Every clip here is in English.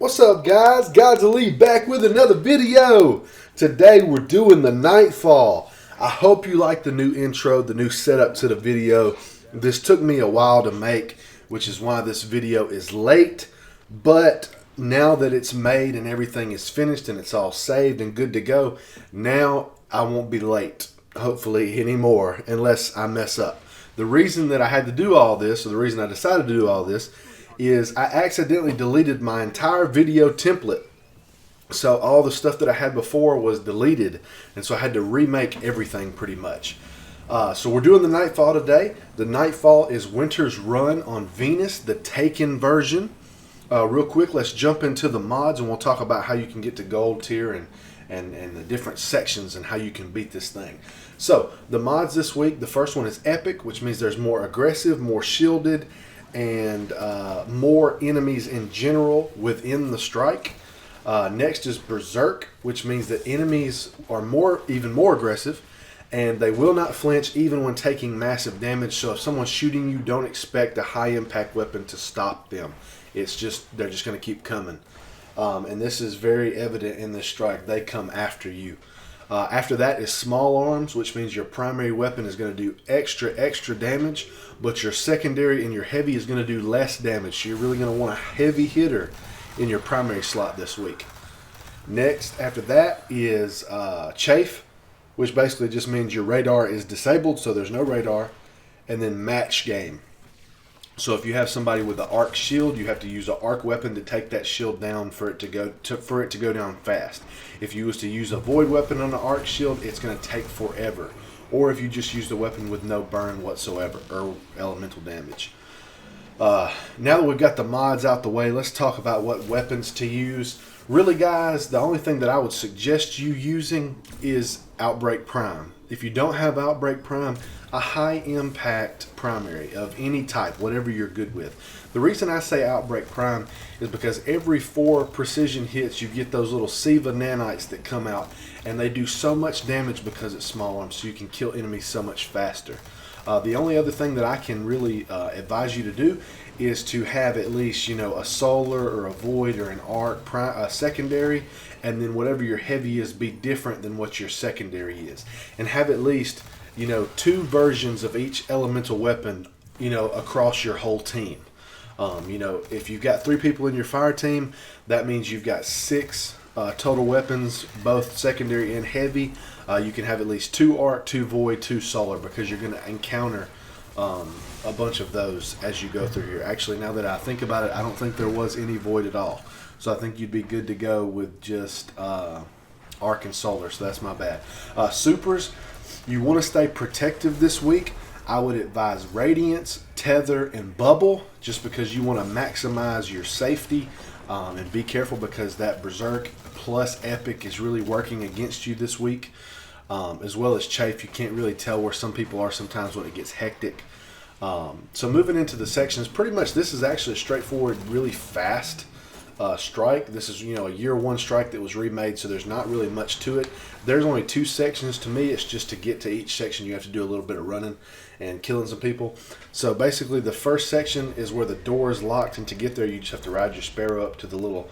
What's up, guys? Godz back with another video. Today we're doing the Nightfall. I hope you like the new intro, the new setup to the video. This took me a while to make, which is why this video is late. But now that it's made and everything is finished and it's all saved and good to go, now I won't be late, hopefully, anymore, unless I mess up. The reason that I had to do all this, or the reason I decided to do all this, is I accidentally deleted my entire video template. So all the stuff that I had before was deleted, and so I had to remake everything pretty much. So we're doing the Nightfall today. The Nightfall is Winter's Run on Venus, the Taken version. Real quick, let's jump into the mods, and we'll talk about how you can get to gold tier and the different sections and how you can beat this thing. So the mods this week, the first one is Epic, which means there's more aggressive, more shielded, and more enemies in general within the strike. Next is Berserk, which means that enemies are even more aggressive, and they will not flinch even when taking massive damage. So if someone's shooting you, don't expect a high impact weapon to stop them. They're just going to keep coming. And this is very evident in this strike. They come after you. After that is Small Arms, which means your primary weapon is going to do extra damage, but your secondary and your heavy is going to do less damage. So you're really going to want a heavy hitter in your primary slot this week. Next, after that is Chafe, which basically just means your radar is disabled, so there's no radar. And then Match Game. So if you have somebody with an arc shield, you have to use an arc weapon to take that shield down for it to go down fast. If you was to use a void weapon on an arc shield, it's going to take forever. Or if you just use the weapon with no burn whatsoever or elemental damage. Now that we've got the mods out the way, let's talk about what weapons to use. Really, guys, the only thing that I would suggest you using is Outbreak Prime. If you don't have Outbreak Prime, a high impact primary of any type, whatever you're good with. The reason I say Outbreak Prime is because every 4 precision hits, you get those little Siva nanites that come out, and they do so much damage because it's small arms, so you can kill enemies so much faster. The only other thing that I can really advise you to do is to have at least, a solar or a void or an arc secondary, and then whatever your heavy is be different than what your secondary is, and have at least 2 versions of each elemental weapon across your whole team. If you've got 3 people in your fire team, that means you've got 6 total weapons, both secondary and heavy. You can have at least 2 arc, 2 void, 2 solar, because you're going to encounter a bunch of those as you go through here. Actually, now that I think about it, I don't think there was any void at all. So I think you'd be good to go with just arc and solar, so that's my bad. Supers, you want to stay protective this week. I would advise Radiance, Tether, and Bubble, just because you want to maximize your safety. And be careful because that Berserk plus Epic is really working against you this week. As well as Chafe, you can't really tell where some people are sometimes when it gets hectic. So moving into the sections, pretty much this is actually a straightforward, really fast strike. This is a year 1 strike that was remade, so there's not really much to it. There's only 2 sections to me. It's just to get to each section you have to do a little bit of running and killing some people. So basically the first section is where the door is locked, and to get there you just have to ride your sparrow up to the little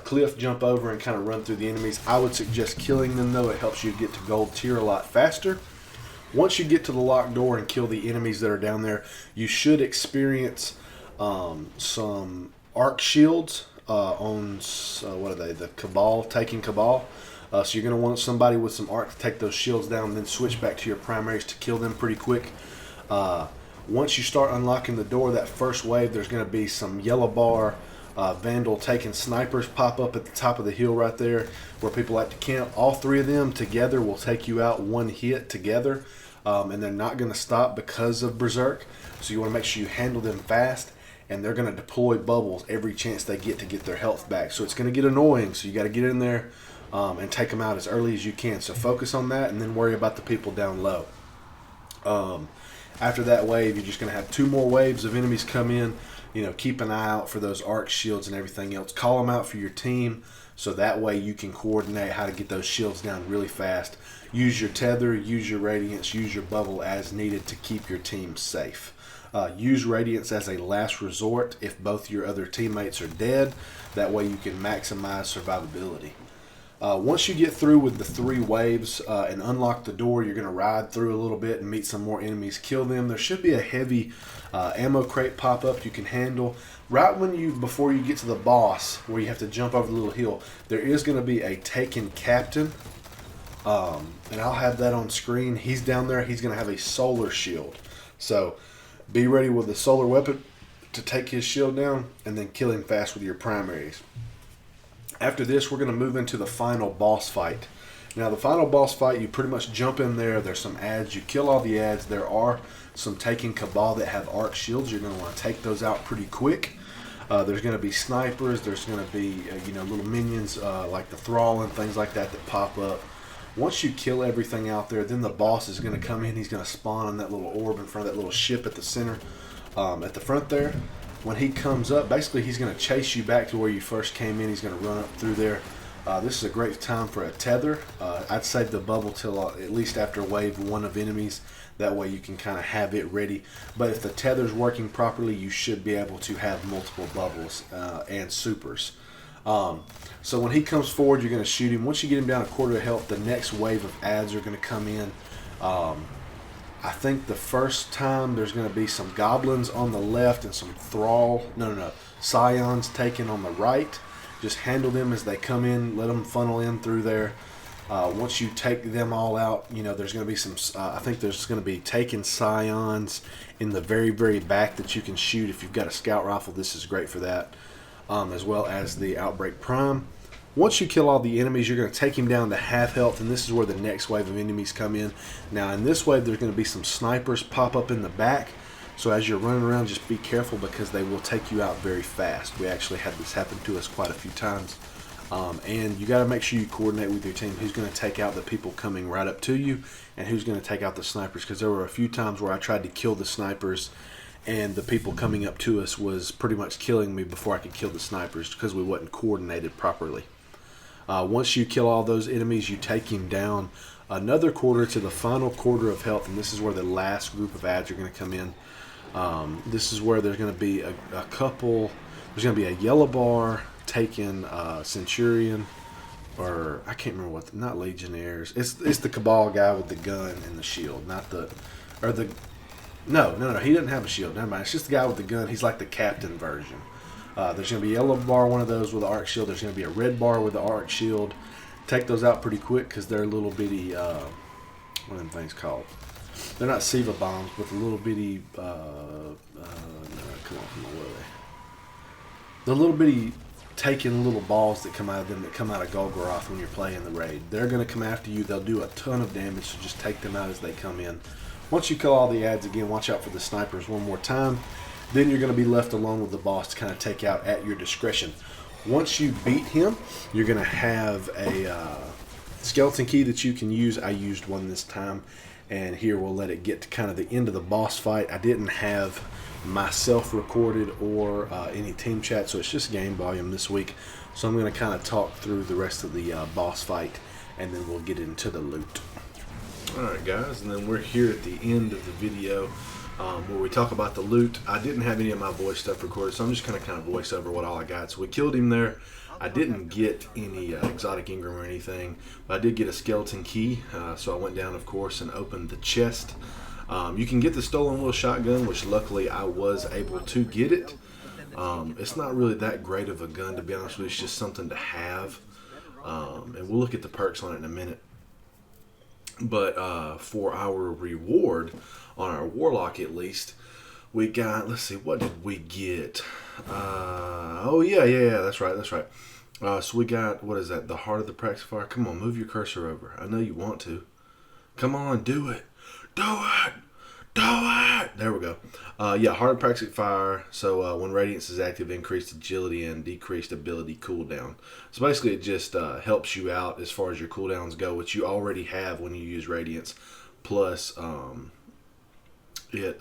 cliff, jump over, and kind of run through the enemies. I would suggest killing them though. It helps you get to gold tier a lot faster. Once you get to the locked door and kill the enemies that are down there, you should experience some arc shields on what are they? The Cabal, taking Cabal. So you're going to want somebody with some arc to take those shields down, and then switch back to your primaries to kill them pretty quick. Once you start unlocking the door, that first wave, there's going to be some yellow bar Vandal taking snipers pop up at the top of the hill right there where people like to camp. All 3 of them together will take you out 1 hit together, and they're not going to stop because of Berserk. So you want to make sure you handle them fast, and they're going to deploy bubbles every chance they get to get their health back. So it's going to get annoying, so you got to get in there and take them out as early as you can. So focus on that, and then worry about the people down low. After that wave, you're just going to have 2 more waves of enemies come in. Keep an eye out for those arc shields and everything else. Call them out for your team. So that way you can coordinate how to get those shields down really fast. Use your tether, use your radiance, use your bubble as needed to keep your team safe. Use radiance as a last resort if both your other teammates are dead. That way you can maximize survivability. Once you get through with the 3 waves and unlock the door, you're going to ride through a little bit and meet some more enemies, kill them. There should be a heavy ammo crate pop up you can handle. Right before you get to the boss, where you have to jump over the little hill, there is going to be a taken captain, and I'll have that on screen. He's down there. He's going to have a solar shield. So be ready with a solar weapon to take his shield down and then kill him fast with your primaries. After this, we're going to move into the final boss fight. Now, the final boss fight, you pretty much jump in there. There's some ads. You kill all the ads. There are some taken Cabal that have arc shields. You're going to want to take those out pretty quick. There's going to be snipers. There's going to be little minions like the Thrall and things like that pop up. Once you kill everything out there, then the boss is going to come in. He's going to spawn on that little orb in front of that little ship at the center, at the front there. When he comes up, basically he's going to chase you back to where you first came in. He's going to run up through there. This is a great time for a tether. I'd save the bubble till at least after wave 1 of enemies. That way you can kind of have it ready. But if the tether's working properly, you should be able to have multiple bubbles and supers. So when he comes forward, you're going to shoot him. Once you get him down a quarter of health, the next wave of ads are going to come in. I think the first time there's going to be some goblins on the left and some scions taken on the right. Just handle them as they come in. Let them funnel in through there. Once you take them all out, there's going to be some. I think there's going to be taken scions in the very, very back that you can shoot if you've got a scout rifle. This is great for that, as well as the Outbreak Prime. Once you kill all the enemies, you're going to take him down to half health, and this is where the next wave of enemies come in. Now, in this wave, there's going to be some snipers pop up in the back. So as you're running around, just be careful because they will take you out very fast. We actually had this happen to us quite a few times. And you got to make sure you coordinate with your team who's going to take out the people coming right up to you and who's going to take out the snipers, because there were a few times where I tried to kill the snipers and the people coming up to us was pretty much killing me before I could kill the snipers because we wasn't coordinated properly. Once you kill all those enemies, you take him down another quarter to the final quarter of health, and this is where the last group of ads are going to come in. This is where there's going to be a couple. There's going to be a yellow bar, taken Centurion, or I can't remember what. Not Legionnaires. It's the Cabal guy with the gun and the shield, not the or the. No. He doesn't have a shield. Never mind. It's just the guy with the gun. He's like the captain version. There's going to be a yellow bar, one of those with the arc shield. There's going to be a red bar with the arc shield. Take those out pretty quick because they're little bitty, what are them things called? They're not Siva bombs, but the little bitty, come on, what are they? The little bitty taking little balls that come out of them, that come out of Golgoroth when you're playing the raid. They're going to come after you. They'll do a ton of damage, so just take them out as they come in. Once you kill all the ads again, watch out for the snipers one more time. Then you're going to be left alone with the boss to kind of take out at your discretion. Once you beat him, you're going to have a skeleton key that you can use. I used one this time, and here we'll let it get to kind of the end of the boss fight. I didn't have myself recorded or any team chat, so it's just game volume this week. So I'm going to kind of talk through the rest of the boss fight, and then we'll get into the loot. Alright guys, and then we're here at the end of the video where we talk about the loot. I didn't have any of my voice stuff recorded, so I'm just going to kind of voice over what all I got. So we killed him there. I didn't get any exotic Ingram or anything, but I did get a skeleton key, so I went down, of course, and opened the chest. You can get the stolen little shotgun, which luckily I was able to get it. It's not really that great of a gun, to be honest with you. It's just something to have, and we'll look at the perks on it in a minute. But for our reward on our Warlock, at least, we got, let's see, what did we get? Oh yeah, that's right. So we got, what is that, the Heart of the Praxis Fire? Come on, move your cursor over. I know you want to. Come on, do it. There we go. Yeah, Heart of Praxic Fire. So when Radiance is active, increased agility and decreased ability cooldown. So basically it just helps you out as far as your cooldowns go, which you already have when you use Radiance. Plus it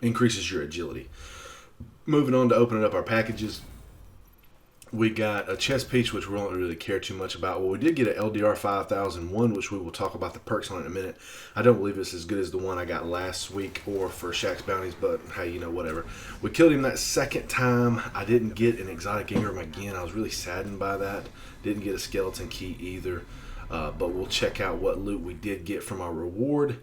increases your agility. Moving on to opening up our packages. We got a chest piece, which we don't really care too much about. Well, we did get an LDR 5001, which we will talk about the perks on in a minute. I don't believe it's as good as the one I got last week or for Shaq's Bounties, but hey, you know, whatever. We killed him that second time. I didn't get an exotic Ingram again. I was really saddened by that. Didn't get a skeleton key either. But we'll check out what loot we did get from our reward.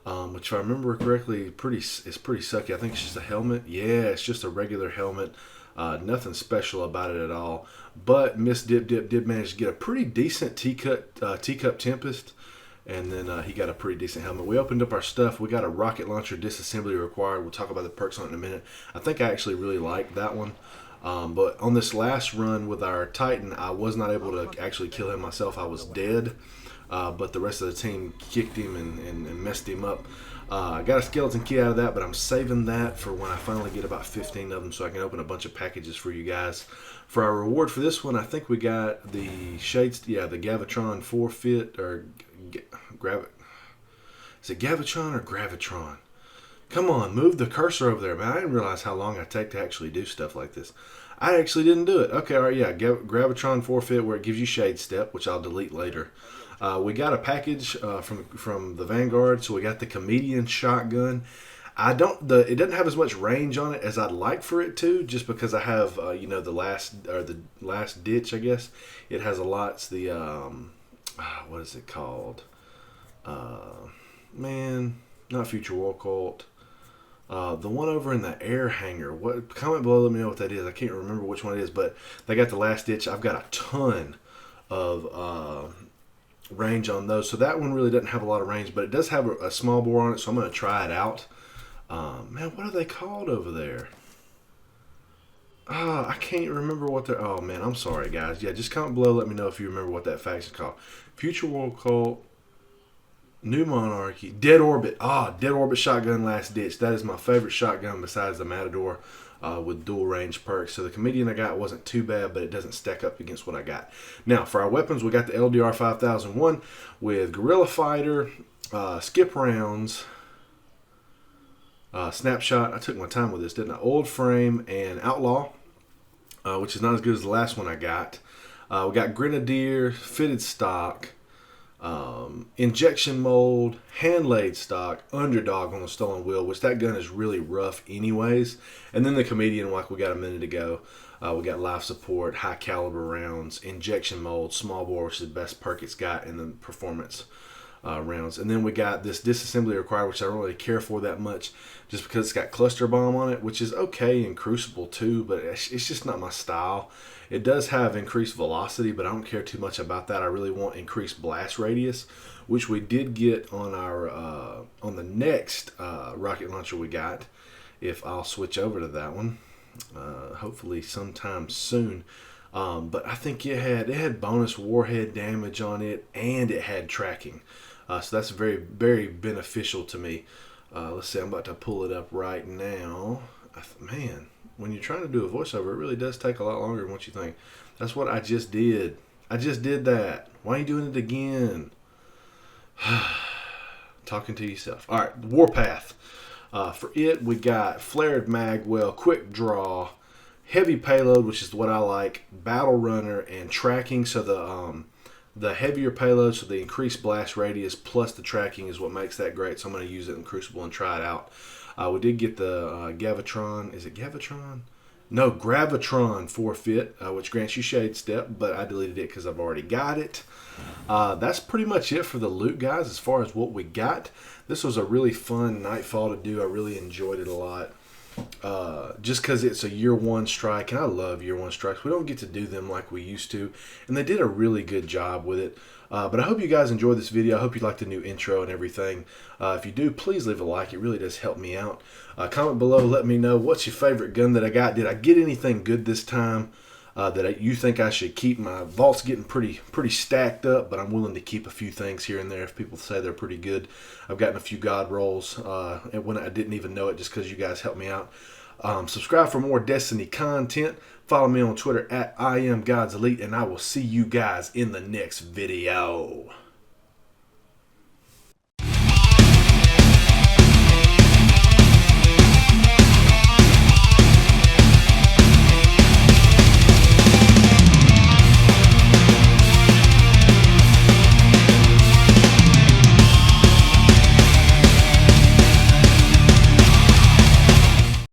Which, if I remember correctly, it's pretty sucky. I think it's just a helmet. Yeah, it's just a regular helmet. Nothing special about it at all. But Miss Dip did manage to get a pretty decent teacup Tempest. And then he got a pretty decent helmet. We opened up our stuff. We got a rocket launcher disassembly required. We'll talk about the perks on it in a minute. I think I actually really liked that one. But on this last run with our Titan, I was not able to actually kill him myself. I was dead. But the rest of the team kicked him and messed him up. I got a skeleton key out of that, but I'm saving that for when I finally get about 15 of them so I can open a bunch of packages for you guys. For our reward for this one, I think we got the Shades, the Gavitron forfeit, or is it Gavitron or Gravitron? Come on, move the cursor over there, man. I didn't realize how long I take to actually do stuff like this. I actually didn't do it. Okay, all right, yeah, Gravitron forfeit where it gives you Shade Step, which I'll delete later. We got a package from the Vanguard, so we got the Comedian shotgun. It doesn't have as much range on it as I'd like for it to, just because I have the last ditch, I guess. It has a lot. It's the what is it called? Not Future War Cult. The one over in the air hangar. What? Comment below, let me know what that is. I can't remember which one it is, but they got the last ditch. I've got a ton of range on those, so that one really doesn't have a lot of range, but it does have a small bore on it, so I'm going to try it out. Man, what are they called over there? I can't remember what they're... Oh, man, I'm sorry, guys. Yeah, just comment below, let me know if you remember what that faction's called. Future World Cult, New Monarchy, Dead Orbit. Dead Orbit shotgun last ditch. That is my favorite shotgun besides the Matador. With dual range perks. So the Comedian I got wasn't too bad, but it doesn't stack up against what I got. Now, for our weapons, we got the LDR 5001 with Guerrilla Fighter, Skip Rounds, Snapshot. I took my time with this, didn't I? Old Frame and Outlaw, which is not as good as the last one I got. We got Grenadier, Fitted Stock, Injection Mold, Hand Laid Stock, Underdog on the Stolen Wheel, which that gun is really rough anyways. And then the Comedian, like we got a minute ago, we got Life Support, High Caliber Rounds, Injection Mold, Small Bore, which is the best perk it's got in the performance rounds. And then we got this Disassembly Required, which I don't really care for that much, just because it's got Cluster Bomb on it, which is okay in Crucible too, but it's just not my style. It does have increased velocity, but I don't care too much about that. I really want increased blast radius, which we did get on our on the next rocket launcher we got. If I'll switch over to that one, hopefully sometime soon. But I think it had bonus warhead damage on it, and it had tracking. So that's very, very beneficial to me. Let's see, I'm about to pull it up right now. Man, when you're trying to do a voiceover, it really does take a lot longer than what you think. That's what I just did. I just did that. Why are you doing it again? Talking to yourself. All right, Warpath. For it, we got Flared Magwell, Quick Draw, Heavy Payload, which is what I like, Battle Runner, and Tracking. So the heavier payload, so the increased blast radius plus the tracking is what makes that great. So I'm going to use it in Crucible and try it out. We did get the Gavitron. Is it Gavitron? No, Gravitron forfeit, which grants you Shade Step, but I deleted it because I've already got it. That's pretty much it for the loot, guys, as far as what we got. This was a really fun Nightfall to do. I really enjoyed it a lot. Just because it's a year one strike, and I love year one strikes. We don't get to do them like we used to, and they did a really good job with it. But I hope you guys enjoyed this video. I hope you liked the new intro and everything. If you do, please leave a like. It really does help me out. Comment below, let me know what's your favorite gun that I got. Did I get anything good this time that you think I should keep? My vault's getting pretty stacked up, but I'm willing to keep a few things here and there if people say they're pretty good. I've gotten a few God rolls when I didn't even know it, just because you guys helped me out. Subscribe for more Destiny content. Follow me on Twitter at IamGodsElite, and I will see you guys in the next video.